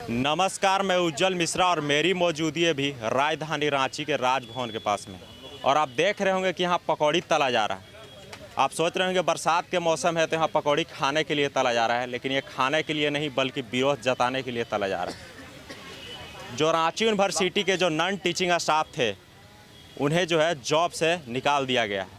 नमस्कार, मैं उज्जवल मिश्रा और मेरी मौजूदगी है भी राजधानी रांची के राजभवन के पास में। और आप देख रहे होंगे कि यहाँ पकौड़ी तला जा रहा है। आप सोच रहे होंगे बरसात के मौसम है तो यहाँ पकौड़ी खाने के लिए तला जा रहा है, लेकिन ये खाने के लिए नहीं बल्कि विरोध जताने के लिए तला जा रहा है। जो रांची यूनिवर्सिटी के जो नॉन टीचिंग स्टाफ थे उन्हें जो है जॉब से निकाल दिया गया है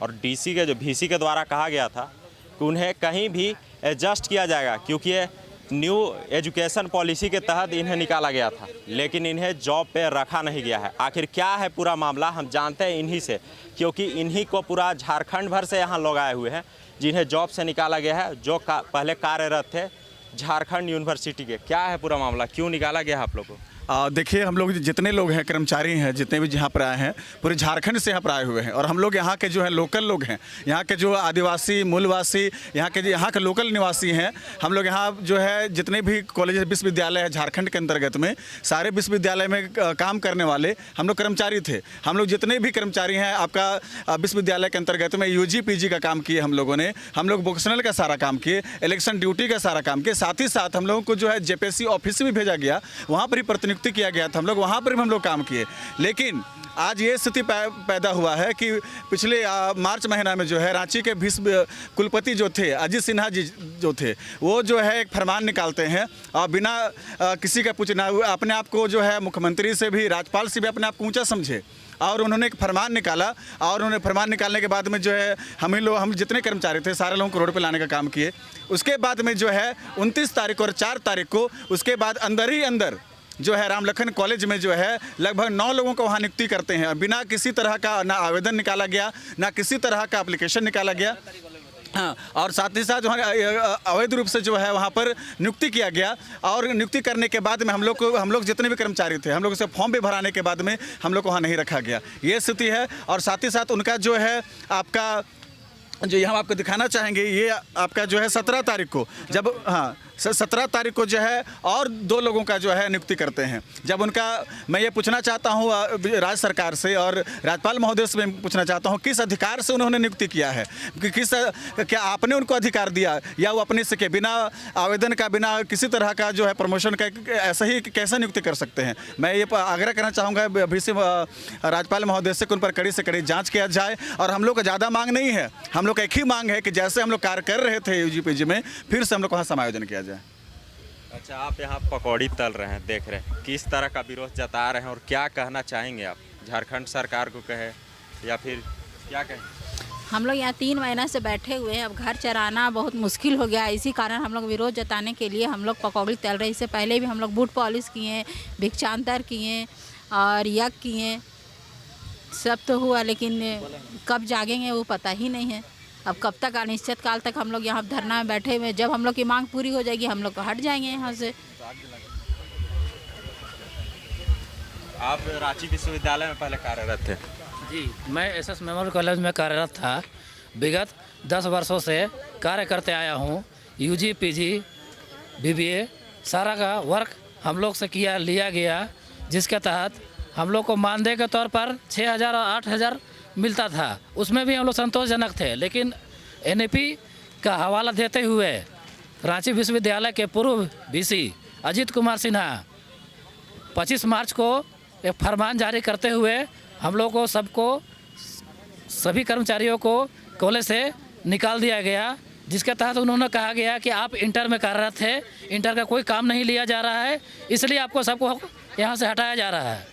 और डीसी के जो वीसी के द्वारा कहा गया था कि उन्हें कहीं भी एडजस्ट किया जाएगा, क्योंकि ये न्यू एजुकेशन पॉलिसी के तहत इन्हें निकाला गया था, लेकिन इन्हें जॉब पे रखा नहीं गया है। आखिर क्या है पूरा मामला हम जानते हैं इन्हीं से, क्योंकि इन्हीं को पूरा झारखंड भर से यहाँ लोग आए हुए हैं जिन्हें जॉब से निकाला गया है, जो पहले कार्यरत थे झारखंड यूनिवर्सिटी के। क्या है पूरा मामला, क्यों निकाला गया है आप लोगों को? देखिए, हम लोग जितने लोग हैं, कर्मचारी हैं, जितने भी यहाँ पर आए हैं, पूरे झारखंड से यहाँ पर आए हुए हैं। और हम लोग यहाँ के जो है लोकल लोग हैं, यहाँ के जो आदिवासी मूलवासी, यहाँ के लोकल निवासी हैं। हम लोग यहाँ जो है जितने भी कॉलेज विश्वविद्यालय है झारखंड के अंतर्गत में, सारे विश्वविद्यालय में काम करने वाले हम लोग कर्मचारी थे। हम लोग जितने भी कर्मचारी हैं आपका विश्वविद्यालय के अंतर्गत में UG PG का काम किए हम लोगों ने। हम लोग वोकेशनल का सारा काम किए, इलेक्शन ड्यूटी का सारा काम किए। साथ ही साथ हम लोगों को जो है JPSC ऑफिस में भेजा गया, वहाँ पर ही किया गया था। हम लोग वहाँ पर भी हम लोग काम किए, लेकिन आज ये स्थिति पैदा हुआ है कि पिछले मार्च महीना में जो है रांची के विश्व कुलपति जो थे अजीत सिन्हा जी जो थे, वो जो है एक फरमान निकालते हैं और बिना किसी का पूछना अपने आप को जो है मुख्यमंत्री से भी, राज्यपाल से भी अपने आप को ऊँचा समझे और उन्होंने एक फरमान निकाला। और उन्होंने फरमान निकालने के बाद में जो है हम जितने कर्मचारी थे सारे लोगों को रोड पे लाने का काम किए। उसके बाद में जो है 29 तारीख और 4 तारीख को उसके बाद अंदर ही अंदर जो है रामलखन कॉलेज में जो है लगभग 9 लोगों को वहाँ नियुक्ति करते हैं, बिना किसी तरह का ना आवेदन निकाला गया, ना किसी तरह का एप्लीकेशन निकाला गया। हाँ, और साथ ही साथ जो है अवैध रूप से जो है वहाँ पर नियुक्ति किया गया। और नियुक्ति करने के बाद में हम लोग जितने भी कर्मचारी थे, हम लोग से फॉर्म भी भराने के बाद में हम लोग को वहाँ नहीं रखा गया। ये स्थिति है। और साथ ही साथ उनका जो है आपका जो यहाँ आपको दिखाना चाहेंगे, ये आपका जो है 17 तारीख को जब 17 तारीख को जो है और 2 लोगों का जो है नियुक्ति करते हैं। जब उनका मैं ये पूछना चाहता हूँ राज्य सरकार से और राज्यपाल महोदय से मैं पूछना चाहता हूँ किस अधिकार से उन्होंने नियुक्ति किया है, क्या आपने उनको अधिकार दिया या वो अपने से के बिना आवेदन का, बिना किसी तरह का जो है प्रमोशन का ऐसा ही कैसे नियुक्ति कर सकते हैं? मैं ये आग्रह करना चाहूँगा राज्यपाल महोदय से उन पर कड़ी से कड़ी जाँच किया जाए। और हम लोग का ज़्यादा मांग नहीं है, हम लोग का एक ही मांग है कि जैसे हम लोग कार्य कर रहे थे UG PG में, फिर से हम लोग वहाँ समायोजन किया जाए। अच्छा, आप यहाँ पकौड़ी तल रहे हैं, देख रहे हैं, किस तरह का विरोध जता रहे हैं और क्या कहना चाहेंगे आप? झारखंड सरकार को कहे या फिर क्या कहें? हम लोग यहाँ 3 महीना से बैठे हुए हैं, अब घर चलाना बहुत मुश्किल हो गया। इसी कारण हम लोग विरोध जताने के लिए हम लोग पकौड़ी तल रहे हैं। इससे पहले भी हम लोग बूट पॉलिश किए, भिक्षांतर किए और यज्ञ किए, सब तो हुआ, लेकिन कब जागेंगे वो पता ही नहीं है। अब कब तक, अनिश्चित काल तक हम लोग यहाँ धरना में बैठे हुए। जब हम लोग की मांग पूरी हो जाएगी हम लोग को हट जाएंगे यहाँ से। आप रांची विश्वविद्यालय में पहले कार्यरत थे? जी, मैं SS मेमोरियल कॉलेज में कार्यरत था। विगत 10 वर्षों से कार्य करते आया हूँ। UG PG BBA सारा का वर्क हम लोग से लिया गया, जिसके तहत हम लोग को मानदेय के तौर पर 6,000 और 8,000 मिलता था। उसमें भी हम लोग संतोषजनक थे, लेकिन NAP का हवाला देते हुए रांची विश्वविद्यालय के पूर्व VC अजीत कुमार सिन्हा 25 मार्च को एक फरमान जारी करते हुए हम लोग को सभी कर्मचारियों को कॉलेज से निकाल दिया गया, जिसके तहत उन्होंने कहा गया कि आप इंटर में कार्यरत थे, इंटर का कोई काम नहीं लिया जा रहा है, इसलिए आपको सबको यहाँ से हटाया जा रहा है।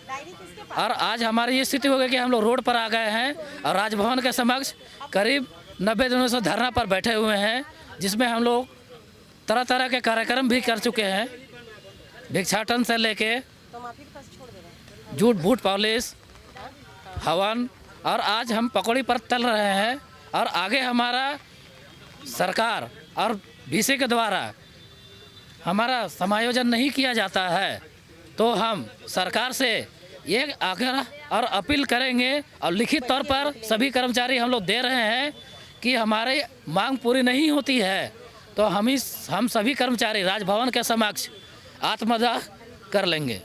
और आज हमारी ये स्थिति हो गई कि हम लोग रोड पर आ गए हैं और राजभवन के समक्ष करीब 90 दिनों से धरना पर बैठे हुए हैं, जिसमें हम लोग तरह तरह के कार्यक्रम भी कर चुके हैं, भिक्षाटन से लेके जूट बूट पॉलिश, हवन, और आज हम पकौड़ी पर तल रहे हैं। और आगे हमारा सरकार और VC के द्वारा हमारा समायोजन नहीं किया जाता है तो हम सरकार से ये आग्रह और अपील करेंगे और लिखित तौर पर सभी कर्मचारी हम लोग दे रहे हैं कि हमारी मांग पूरी नहीं होती है तो हम सभी कर्मचारी राजभवन के समक्ष आत्मदाह कर लेंगे।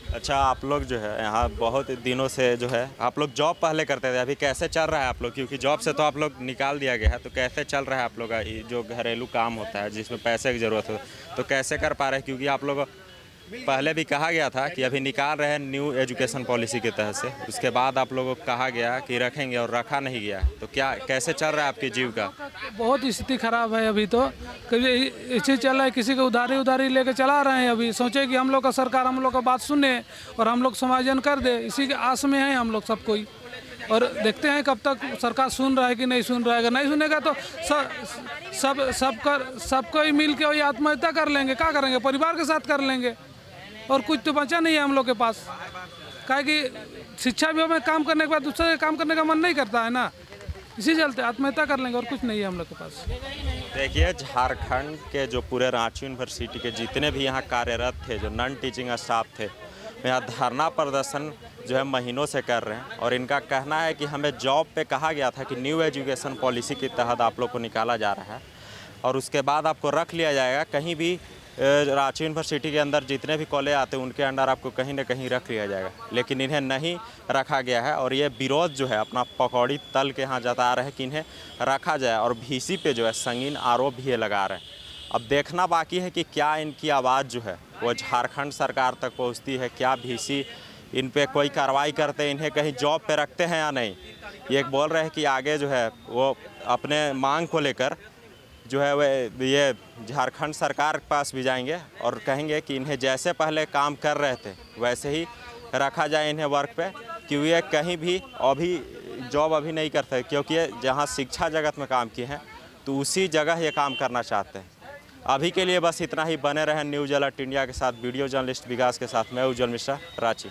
अच्छा, आप लोग जो है यहाँ बहुत दिनों से जो है आप लोग जॉब पहले करते थे, अभी कैसे चल रहा है आप लोग? क्योंकि जॉब से तो आप लोग निकाल दिया गया है, तो कैसे चल रहा है आप लोग का जो घरेलू काम होता है जिसमें पैसे की ज़रूरत हो, तो कैसे कर पा रहे हैं? क्योंकि आप लोग पहले भी कहा गया था कि अभी निकाल रहे हैं न्यू एजुकेशन पॉलिसी के तहत से, उसके बाद आप लोगों को कहा गया कि रखेंगे और रखा नहीं गया, तो क्या कैसे चल रहा है आपके जीव का? बहुत स्थिति खराब है अभी तो, कभी ऐसे चल रहा है, किसी को उधारी लेके चला रहे हैं। अभी सोचे कि हम लोग का सरकार हम लोग का बात सुने और हम लोग समाधान कर दे, इसी के आस में हैं हम लोग सब कोई। और देखते हैं कब तक सरकार सुन रहा है कि नहीं सुन रहा है। अगर नहीं सुनेगा तो सब कोई मिल के वही आत्महत्या कर लेंगे। क्या करेंगे? परिवार के साथ कर लेंगे, और कुछ तो बचा नहीं है हम लोग के पास। काहे कि शिक्षा विभाग में काम करने के बाद दूसरे काम करने का मन नहीं करता है ना, इसी चलते आत्महत्या कर लेंगे, और कुछ नहीं है हम लोग के पास। देखिए, झारखंड के जो पूरे रांची यूनिवर्सिटी के जितने भी यहाँ कार्यरत थे, जो नॉन टीचिंग स्टाफ थे, यहाँ धरना प्रदर्शन जो है महीनों से कर रहे हैं। और इनका कहना है कि हमें जॉब पे कहा गया था कि न्यू एजुकेशन पॉलिसी के तहत आप लोग को निकाला जा रहा है और उसके बाद आपको रख लिया जाएगा। कहीं भी रांची यूनिवर्सिटी के अंदर जितने भी कॉलेज आते हैं उनके अंडर आपको कहीं ना कहीं रख लिया जाएगा, लेकिन इन्हें नहीं रखा गया है। और ये विरोध जो है अपना पकौड़ी तल के यहाँ जता रहे हैं कि इन्हें रखा जाए, और VC पे जो है संगीन आरोप भी ये लगा रहे हैं। अब देखना बाकी है कि क्या इनकी आवाज़ जो है वो झारखंड सरकार तक पहुँचती है, क्या VC इन पे कोई कार्रवाई करते हैं, इन्हें कहीं जॉब पे रखते हैं या नहीं। ये बोल रहे हैं कि आगे जो है वो अपने मांग को लेकर जो है वह ये झारखंड सरकार के पास भी जाएंगे और कहेंगे कि इन्हें जैसे पहले काम कर रहे थे वैसे ही रखा जाए इन्हें वर्क पे, क्योंकि ये कहीं भी अभी जॉब अभी नहीं करते, क्योंकि ये जहाँ शिक्षा जगत में काम किए हैं तो उसी जगह ये काम करना चाहते हैं। अभी के लिए बस इतना ही। बने रहें न्यूज़ अलर्ट इंडिया के साथ। वीडियो जर्नलिस्ट विकास के साथ मैं उज्जवल मिश्रा, रांची।